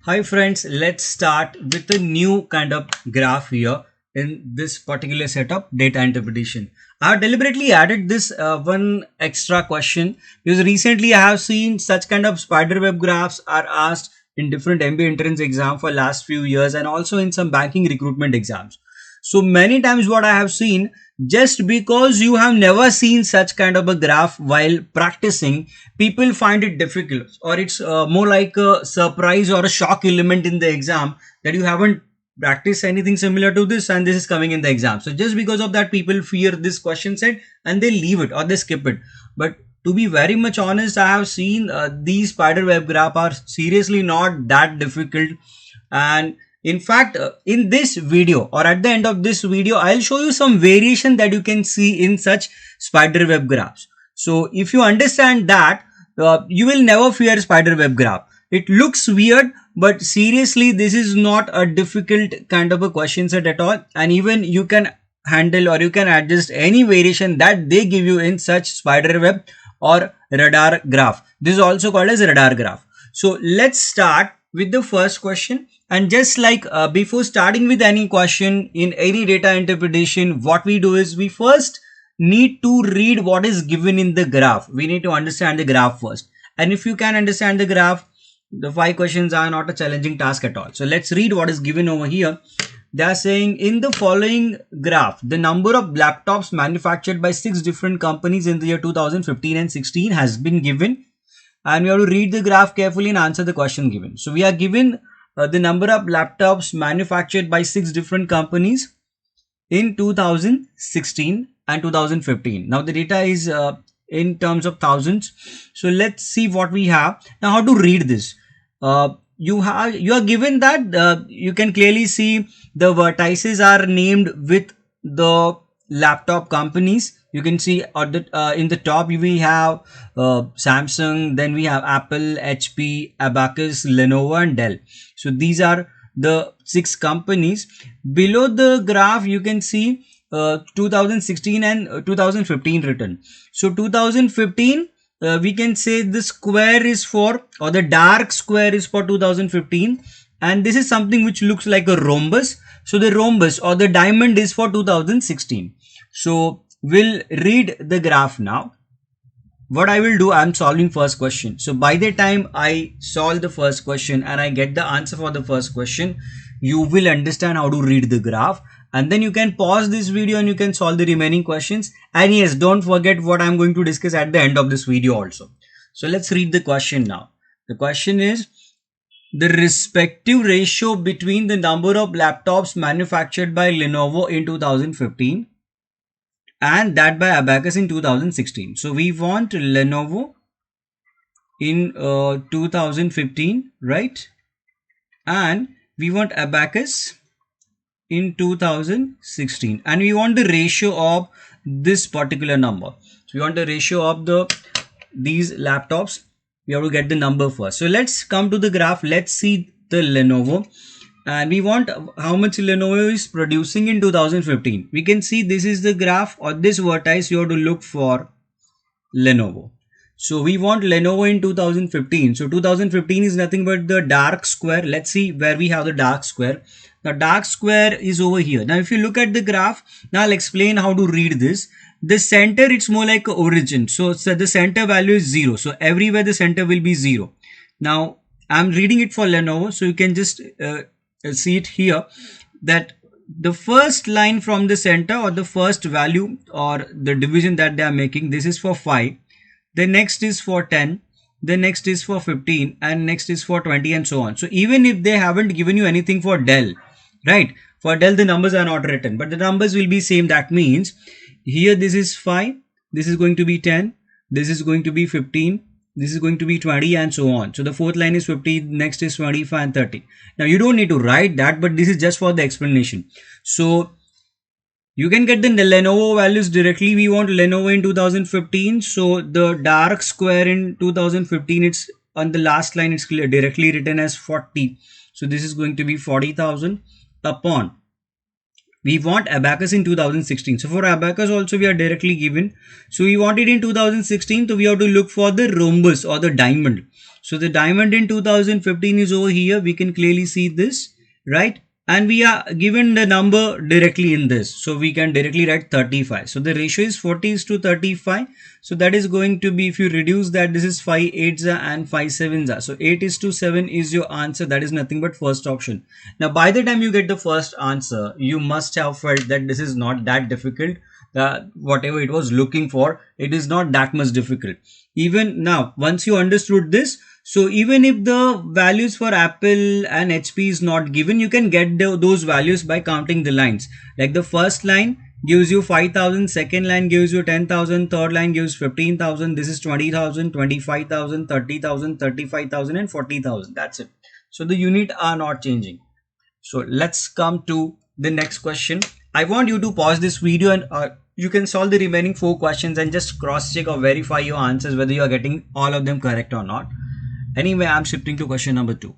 Hi friends, let's start with a new kind of graph here in this particular setup, data interpretation. I have deliberately added this one extra question because recently I have seen such kind of spiderweb graphs are asked in different MBA entrance exam for last few years and also in some banking recruitment exams. So many times what I have seen, just because you have never seen such kind of a graph while practicing, people find it difficult, or it's more like a surprise or a shock element in the exam that you haven't practiced anything similar to this and this is coming in the exam. So just because of that, people fear this question set and they leave it or they skip it. But to be very much honest, I have seen these spiderweb graph are seriously not that difficult. And in fact, in this video or at the end of this video, I'll show you some variation that you can see in such spiderweb graphs. So if you understand that, you will never fear spiderweb graph. It looks weird, but seriously, this is not a difficult kind of a question set at all. And even you can handle or you can adjust any variation that they give you in such spiderweb or radar graph. This is also called as radar graph. So let's start with the first question. And just like before starting with any question in any data interpretation, what we do is we first need to read what is given in the graph. We need to understand the graph first. And if you can understand the graph, the 5 questions are not a challenging task at all. So let's read what is given over here. They are saying in the following graph, the number of laptops manufactured by 6 different companies in the year 2015 and 16 has been given. And we have to read the graph carefully and answer the question given. So we are given the number of laptops manufactured by 6 different companies in 2016 and 2015. Now the data is in terms of thousands. So let's see what we have. Now how to read this. You are given that you can clearly see the vertices are named with the laptop companies. You can see in the top we have Samsung, then we have Apple, HP, Abacus, Lenovo and Dell. So these are the 6 companies. Below the graph you can see 2016 and 2015 written. So 2015 we can say the square is for, or the dark square is for 2015, and this is something which looks like a rhombus. So the rhombus or the diamond is for 2016. So we'll read the graph now. What I will do, I'm solving first question. So by the time I solve the first question and I get the answer for the first question, you will understand how to read the graph, and then you can pause this video and you can solve the remaining questions. And yes, don't forget what I'm going to discuss at the end of this video also. So let's read the question now. The question is the respective ratio between the number of laptops manufactured by Lenovo in 2015 and that by Abacus in 2016. So we want Lenovo in 2015, right? And we want Abacus in 2016, and we want the ratio of this particular number. So we want the ratio of these laptops. We have to get the number first. So let's come to the graph. Let's see the Lenovo, and we want how much Lenovo is producing in 2015. We can see this is the graph, or this vertex you have to look for Lenovo. So we want Lenovo in 2015. So 2015 is nothing but the dark square. Let's see where we have the dark square. The dark square is over here. Now if you look at the graph, now I'll explain how to read this. The center, it's more like origin. So the center value is 0. So everywhere the center will be 0. Now I'm reading it for Lenovo. So you can just see it here, that the first line from the center, or the first value or the division that they are making, this is for 5. The next is for 10. The next is for 15, and next is for 20, and so on. So even if they haven't given you anything for Dell, right? For Dell the numbers are not written, but the numbers will be same. That means here this is 5, this is going to be 10, this is going to be 15, this is going to be 20, and so on. So the fourth line is 50, next is 25 and 30. Now you don't need to write that, but this is just for the explanation. So you can get the Lenovo values directly. We want Lenovo in 2015. So the dark square in 2015, it's on the last line, it's directly written as 40. So this is going to be 40,000 upon. We want Abacus in 2016. So for Abacus also we are directly given. So we want it in 2016. So we have to look for the rhombus or the diamond. So the diamond in 2015 is over here. We can clearly see this, right? And we are given the number directly in this. So we can directly write 35. So the ratio is 40:35. So that is going to be, if you reduce that, this is 5 8s and 5 7s. So 8:7 is your answer. That is nothing but first option. Now by the time you get the first answer, you must have felt that this is not that difficult. Whatever it was looking for, it is not that much difficult. Even now, once you understood this, so even if the values for Apple and HP is not given, you can get those values by counting the lines. Like the first line gives you 5,000, second line gives you 10,000, third line gives 15,000, this is 20,000, 25,000, 30,000, 35,000 and 40,000. That's it. So the unit are not changing. So let's come to the next question. I want you to pause this video and you can solve the remaining 4 questions and just cross check or verify your answers whether you are getting all of them correct or not. Anyway, I'm shifting to question number 2.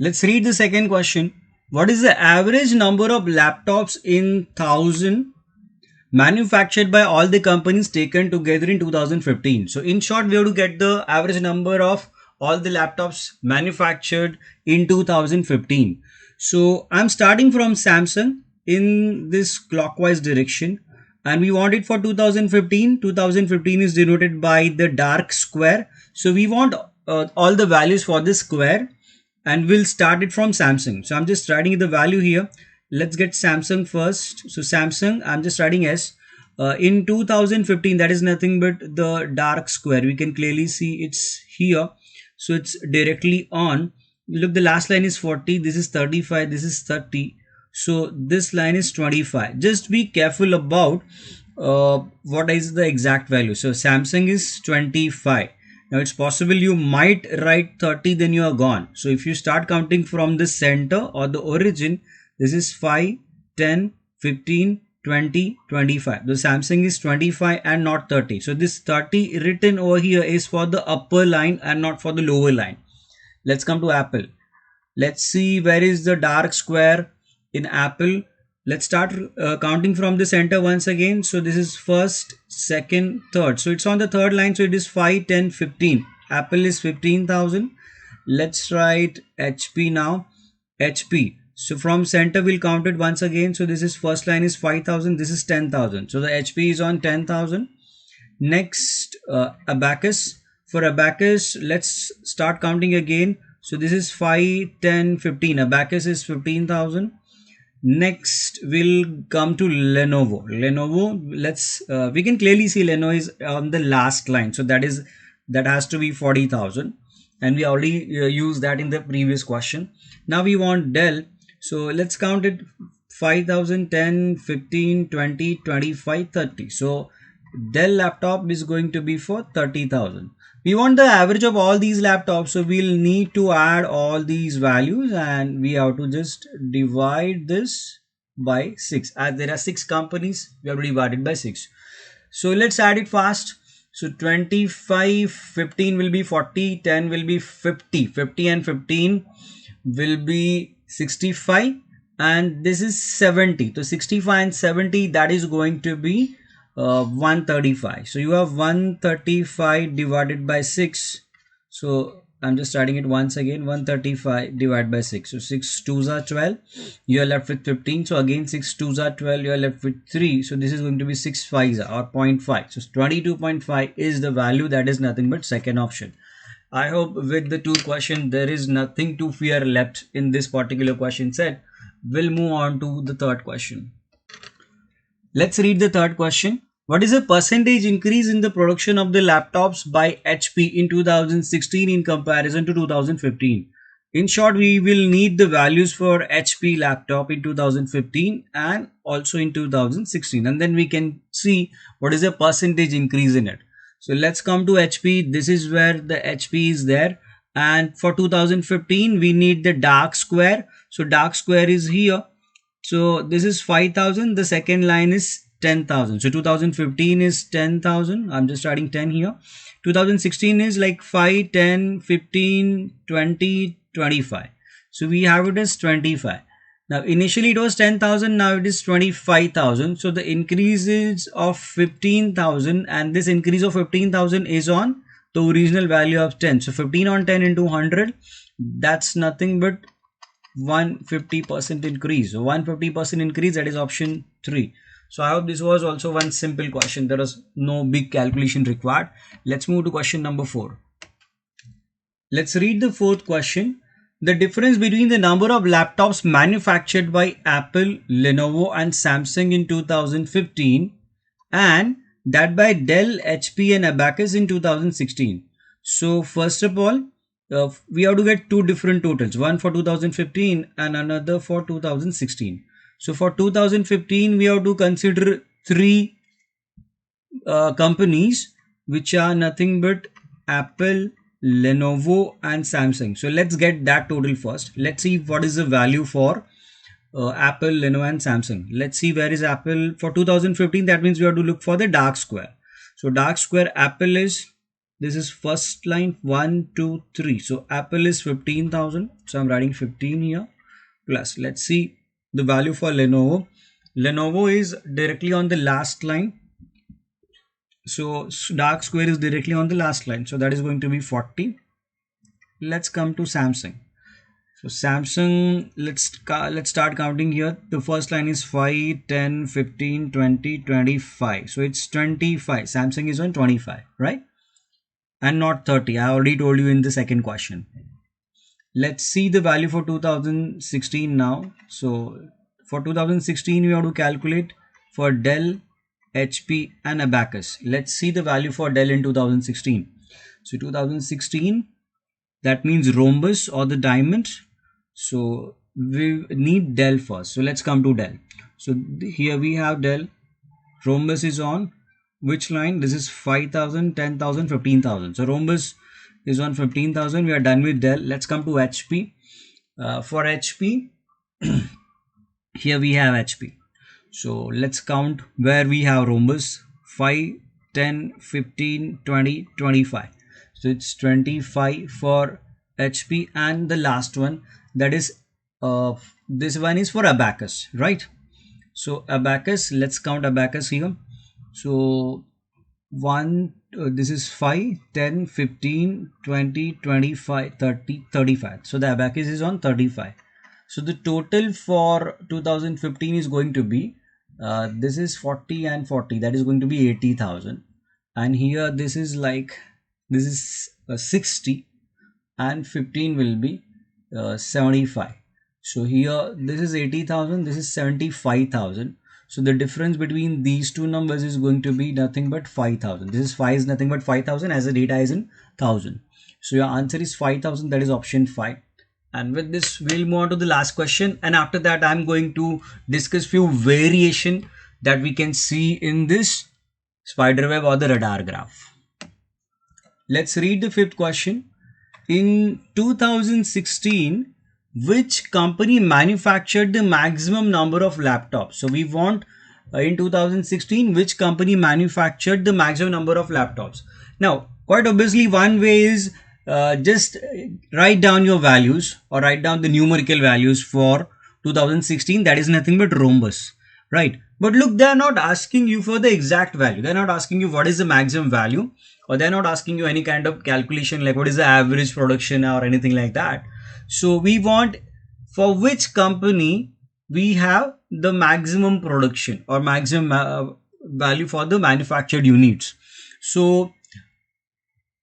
Let's read the second question. What is the average number of laptops in 1000 manufactured by all the companies taken together in 2015? So in short, we have to get the average number of all the laptops manufactured in 2015. So I'm starting from Samsung in this clockwise direction. And we want it for 2015. 2015 is denoted by the dark square. So we want all the values for this square and we'll start it from Samsung. So I'm just writing the value here. Let's get Samsung first. So Samsung, I'm just writing S. In 2015, that is nothing but the dark square. We can clearly see it's here. So it's directly on. Look, the last line is 40. This is 35. This is 30. So this line is 25. Just be careful about what is the exact value. So Samsung is 25. Now it's possible you might write 30, then you are gone. So if you start counting from the center or the origin, this is 5, 10, 15, 20, 25. The Samsung is 25 and not 30. So this 30 written over here is for the upper line and not for the lower line. Let's come to Apple. Let's see where is the dark square in Apple. Let's start counting from the center once again. So this is first, second, third. So it's on the third line. So it is 5, 10, 15. Apple is 15,000. Let's write HP now. HP. So from center we'll count it once again. So this is first line is 5,000. This is 10,000. So the HP is on 10,000. Next Abacus. For Abacus, let's start counting again. So this is 5, 10, 15. Abacus is 15,000. Next we'll come to Lenovo. Let's we can clearly see Lenovo is on the last line, so that has to be 40,000, and we already used that in the previous question. Now we want Dell, so let's count it: 5,000, 10, 15, 20, 25, 30. So Dell laptop is going to be for 30,000. We want the average of all these laptops, so we'll need to add all these values and we have to just divide this by 6. As there are 6 companies, we have to divide it by 6. So let's add it fast. So 25, 15 will be 40, 10 will be 50, 50 and 15 will be 65, and this is 70. So 65 and 70, that is going to be 135. So you have 135 divided by 6. So I'm just starting it once again. 135 divided by 6. So 6 2s are 12. You are left with 15. So again 6 2s are 12. You are left with 3. So this is going to be 6 5s or 0.5. So 22.5 is the value. That is nothing but second option. I hope with the 2 question there is nothing to fear left in this particular question set. We'll move on to the third question. Let's read the third question. What is the percentage increase in the production of the laptops by HP in 2016 in comparison to 2015? In short, we will need the values for HP laptop in 2015 and also in 2016, and then we can see what is the percentage increase in it. So let's come to HP. This is where the HP is there, and for 2015 we need the dark square. So dark square is here. So this is 5,000. The second line is 10,000. So 2015 is 10,000. I'm just adding 10 here. 2016 is like 5, 10, 15, 20, 25. So we have it as 25. Now initially it was 10,000, now it is 25,000. So the increase is of 15,000, and this increase of 15,000 is on the original value of 10. So 15 on 10 into 100, that's nothing but 150% increase. So 150% increase, that is option 3. So I hope this was also one simple question. There was no big calculation required. Let's move to question number 4. Let's read the fourth question. The difference between the number of laptops manufactured by Apple, Lenovo and Samsung in 2015 and that by Dell, HP and Abacus in 2016. So first of all, we have to get two different totals, one for 2015 and another for 2016. So for 2015, we have to consider three companies which are nothing but Apple, Lenovo and Samsung. So let's get that total first. Let's see what is the value for Apple, Lenovo and Samsung. Let's see where is Apple for 2015. That means we have to look for the dark square. So dark square Apple is, this is first line 1, 2, 3. So Apple is 15,000. So I'm writing 15 here plus. Let's see the value for Lenovo. Lenovo is directly on the last line. So dark square is directly on the last line. So that is going to be 40. Let's come to Samsung. So Samsung, let's start counting here. The first line is 5, 10, 15, 20, 25. So it's 25. Samsung is on 25, right? And not 30. I already told you in the second question. Let's see the value for 2016 now. So for 2016, we have to calculate for Dell, HP and Abacus. Let's see the value for Dell in 2016. So 2016, that means rhombus or the diamond. So we need Dell first. So let's come to Dell. So here we have Dell. Rhombus is on which line? This is 5,000, 10,000, 15,000. So rhombus is on 15,000. We are done with Dell. Let's come to HP. For HP, here we have HP. So let's count where we have rhombus. 5, 10, 15, 20, 25. So it's 25 for HP, and the last one, that is this one is for Abacus, right? So Abacus, let's count Abacus here. So this is 5, 10, 15, 20, 25, 30, 35. So the Abacus is on 35. So the total for 2015 is going to be this is 40 and 40, that is going to be 80,000, and here this is like, this is 60 and 15 will be 75. So here this is 80,000, this is 75,000. So the difference between these two numbers is going to be nothing but 5,000. This is 5 is nothing but 5,000 as the data is in 1000. So your answer is 5,000, that is option 5. And with this, we'll move on to the last question. And after that, I'm going to discuss few variation that we can see in this spider web or the radar graph. Let's read the fifth question. In 2016, which company manufactured the maximum number of laptops? So we want in 2016, which company manufactured the maximum number of laptops? Now, quite obviously, one way is just write down your values or write down the numerical values for 2016. That is nothing but rhombus, right? But look, they are not asking you for the exact value. They're not asking you what is the maximum value, or they're not asking you any kind of calculation like what is the average production or anything like that. So we want for which company we have the maximum production or maximum value for the manufactured units. So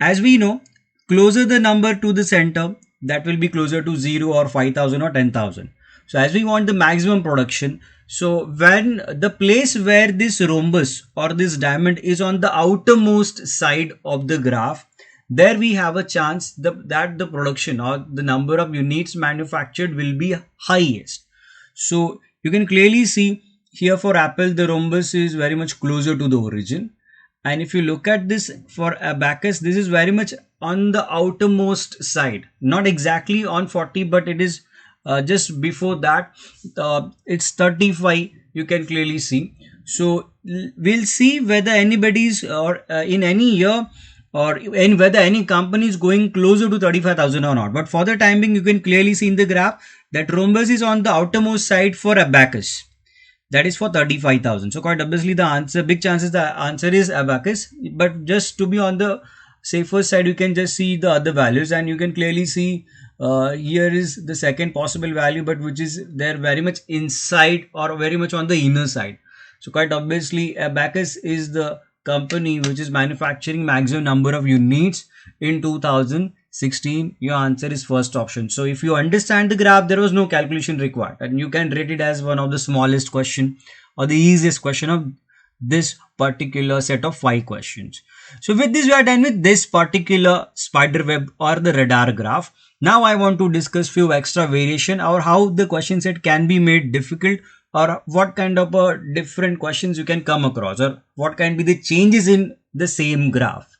as we know, closer the number to the center, that will be closer to 0 or 5,000 or 10,000. So as we want the maximum production, so when the place where this rhombus or this diamond is on the outermost side of the graph, there we have a chance that the production or the number of units manufactured will be highest. So you can clearly see here for Apple, the rhombus is very much closer to the origin. And if you look at this for Abacus, this is very much on the outermost side, not exactly on 40, but it is just before that. It's 35, you can clearly see. So we'll see whether anybody's or in any year or whether any company is going closer to 35,000 or not. But for the time being, you can clearly see in the graph that rhombus is on the outermost side for abacus. That is for 35,000. So quite obviously the answer, big chances the answer is abacus. But just to be on the safer side, you can just see the other values, and you can clearly see here is the second possible value, but which is there very much inside or very much on the inner side. So quite obviously abacus is the company which is manufacturing maximum number of units in 2016. Your answer is first option. So if you understand the graph, there was no calculation required, and you can rate it as one of the smallest question or the easiest question of this particular set of 5 questions. So with this, we are done with this particular spider web or the radar graph. Now I want to discuss few extra variation or how the question set can be made difficult, or what kind of different questions you can come across, or what can be the changes in the same graph.